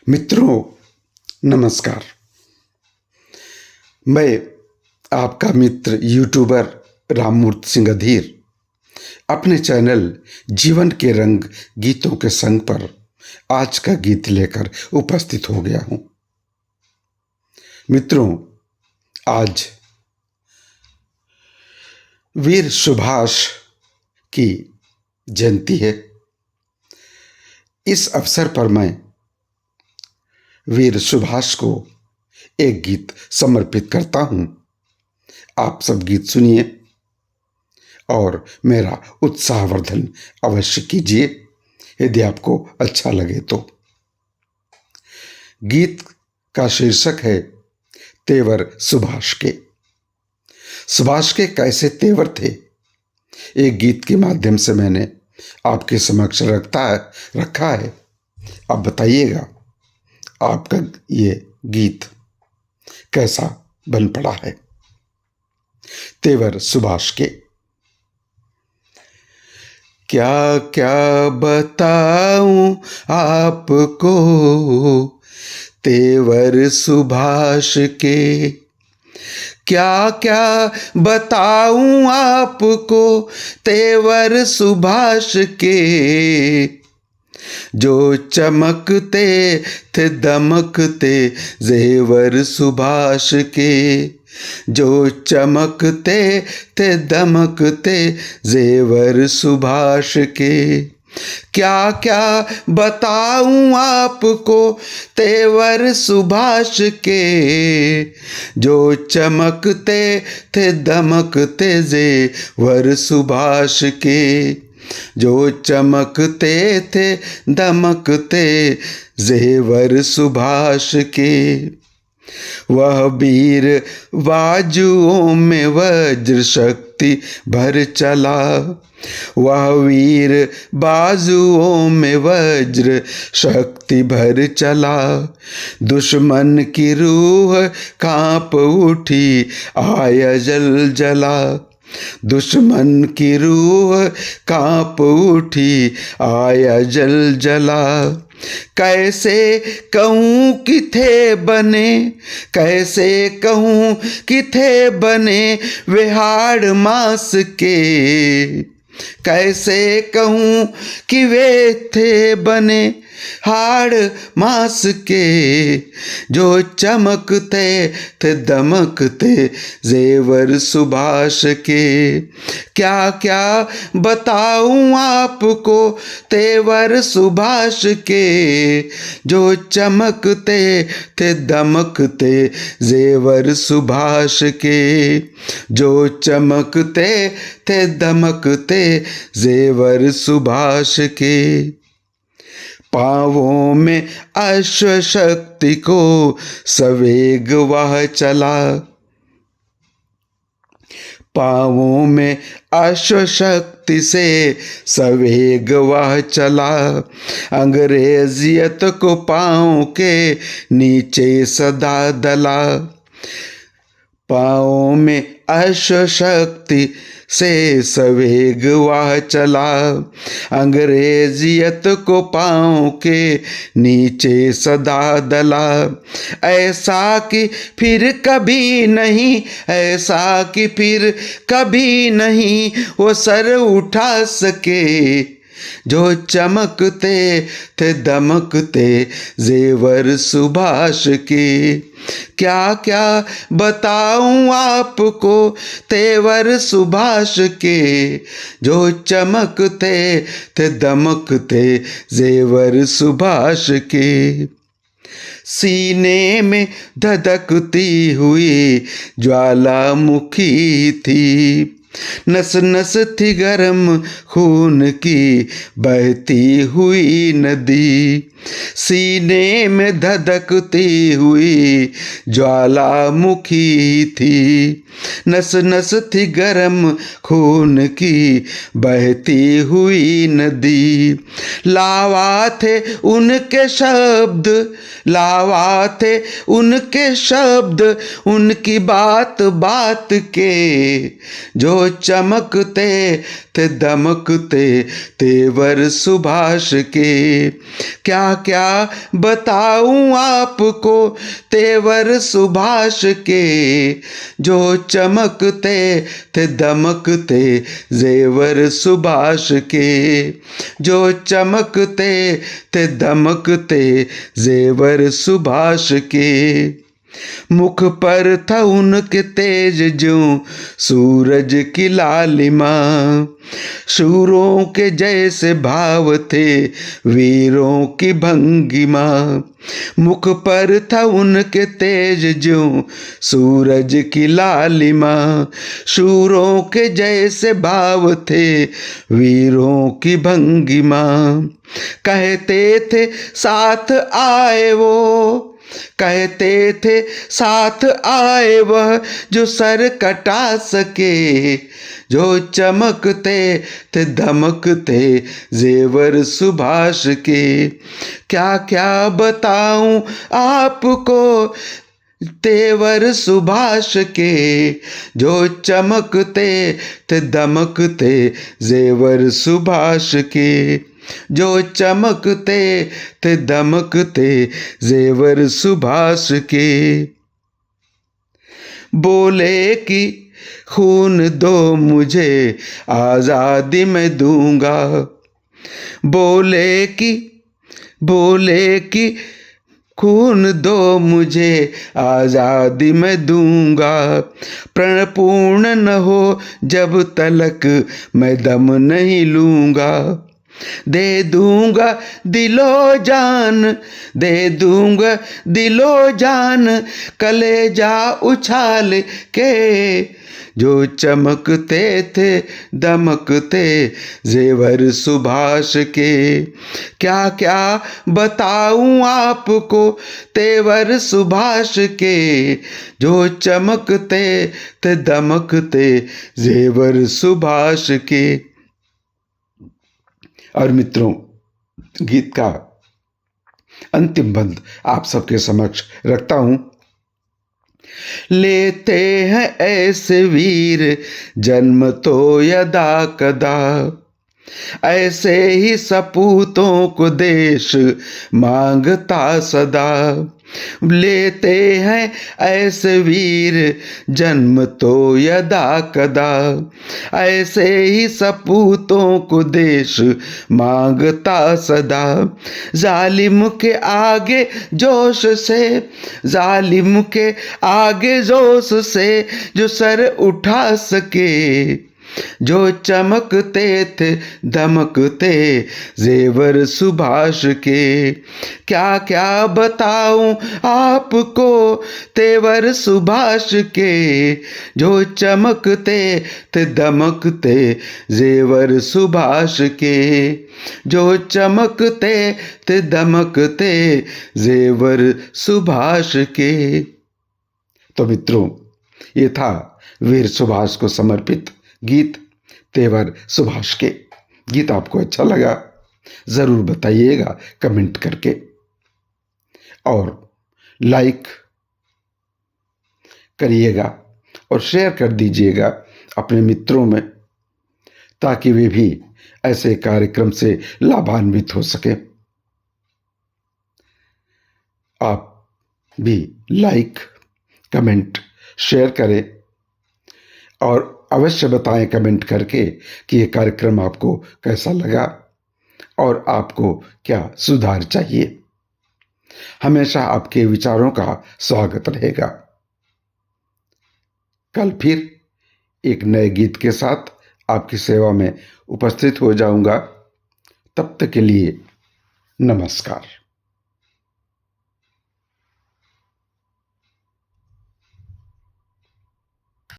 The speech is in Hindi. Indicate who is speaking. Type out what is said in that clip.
Speaker 1: मित्रों, नमस्कार। मैं आपका मित्र यूट्यूबर राममूर्ति सिंह अधीर अपने चैनल जीवन के रंग गीतों के संग पर आज का गीत लेकर उपस्थित हो गया हूं। मित्रों, आज वीर सुभाष की जयंती है। इस अवसर पर मैं वीर सुभाष को एक गीत समर्पित करता हूं। आप सब गीत सुनिए और मेरा उत्साहवर्धन अवश्य कीजिए यदि आपको अच्छा लगे तो। गीत का शीर्षक है तेवर सुभाष के। सुभाष के कैसे तेवर थे, एक गीत के माध्यम से मैंने आपके समक्ष रखा है। अब बताइएगा आपका ये गीत कैसा बन पड़ा है। तेवर सुभाष के। क्या क्या बताऊं आपको तेवर सुभाष के, क्या क्या बताऊं आपको तेवर सुभाष के। जो चमकते थे दमकते जेवर सुभाष के, जो चमकते थे दमकते जेवर सुभाष के। क्या क्या बताऊं आपको तेवर सुभाष के, जो चमकते थे दमकते जेवर सुभाष के, जो चमकते थे दमकते जेवर सुभाष के। वह वीर बाजुओं में वज्र शक्ति भर चला, वह वीर बाजुओं में वज्र शक्ति भर चला। दुश्मन की रूह कांप उठी आया जल जला, दुश्मन की रूह कांप उठी आया जल जला। कैसे कहूँ कि थे बने, कैसे कहूँ कि थे बने वे हाड़ मांस के, कैसे कहूँ कि वे थे बने हाड़ मांस के। जो चमकते थे दमकते जेवर सुभाष के। क्या क्या बताऊं आपको तेवर सुभाष के, जो चमकते थे दमकते जेवर सुभाष के, जो चमकते थे दमकते जेवर सुभाष के। पांवों में अश्वशक्ति को सवेग वह चला, पांवों में अश्वशक्ति से सवेग वह चला। अंग्रेजियत को पांव के नीचे सदा दला, पांवों में अश्वशक्ति से सवेग वह चला। अंग्रेजियत को पांव के नीचे सदा दला। ऐसा कि फिर कभी नहीं, ऐसा कि फिर कभी नहीं वो सर उठा सके। जो चमकते थे दमकते जेवर सुभाष के। क्या क्या बताऊं आपको तेवर सुभाष के, जो चमकते थे दमकते जेवर सुभाष के। सीने में धधकती हुई ज्वालामुखी थी, नस नस थी गरम खून की बहती हुई नदी। सीने में धधकती हुई ज्वालामुखी थी, नस नस थी गरम खून की बहती हुई नदी। लावा थे उनके शब्द, लावा थे उनके शब्द, उनकी बात बात के। जो चमकते थे दमकते तेवर सुभाष के। क्या क्या बताऊं आपको तेवर सुभाष के, जो चमकते थे दमकते जेवर सुभाष के, जो चमकते थे दमकते जेवर सुभाष के। मुख पर था उनके तेज ज्यों सूरज की लालिमा, शूरों के जैसे भाव थे वीरों की भंगिमा। मुख पर था उनके तेज ज्यों सूरज की लालिमा, शूरों के जैसे भाव थे वीरों की भंगिमा। कहते थे साथ आए वो, कहते थे साथ आए वह जो सर कटा सके, जो चमकते थे धमकते जेवर सुभाष के। क्या क्या बताऊं आपको तेवर सुभाष के, जो चमकते थे दमकते जेवर सुभाष के, जो चमकते थे दमकते जेवर सुभाष के। बोले कि खून दो मुझे आजादी मैं दूंगा, बोले कि खून दो मुझे आजादी मैं दूंगा, प्रण पूर्ण न हो जब तलक मैं दम नहीं लूंगा। दे दूंगा दिलो जान, दे दूंगा दिलो जान, कलेजा उछाल के, जो चमकते थे दमकते जेवर सुभाष के। क्या क्या बताऊं आपको तेवर सुभाष के, जो चमकते थे दमकते जेवर सुभाष के। और मित्रों, गीत का अंतिम बंद आप सबके समक्ष रखता हूं। लेते हैं ऐसे वीर जन्म तो यदा कदा, ऐसे ही सपूतों को देश मांगता सदा। लेते हैं ऐसे वीर जन्म तो यदा कदा, ऐसे ही सपूतों को देश मांगता सदा। जालिम के आगे जोश से, जालिम के आगे जोश से जो सर उठा सके, जो चमकते थे धमकते जेवर सुभाष के। क्या क्या बताऊं आपको तेवर सुभाष के, जो चमकते थे धमकते जेवर सुभाष के, जो चमकते थे धमकते जेवर सुभाष के। तो मित्रों, ये था वीर सुभाष को समर्पित गीत तेवर सुभाष के। गीत आपको अच्छा लगा जरूर बताइएगा कमेंट करके, और लाइक करिएगा और शेयर कर दीजिएगा अपने मित्रों में, ताकि वे भी ऐसे कार्यक्रम से लाभान्वित हो सके। आप भी लाइक कमेंट शेयर करें और अवश्य बताएं कमेंट करके कि ये कार्यक्रम आपको कैसा लगा और आपको क्या सुधार चाहिए। हमेशा आपके विचारों का स्वागत रहेगा। कल फिर एक नए गीत के साथ आपकी सेवा में उपस्थित हो जाऊंगा। तब तक के लिए नमस्कार।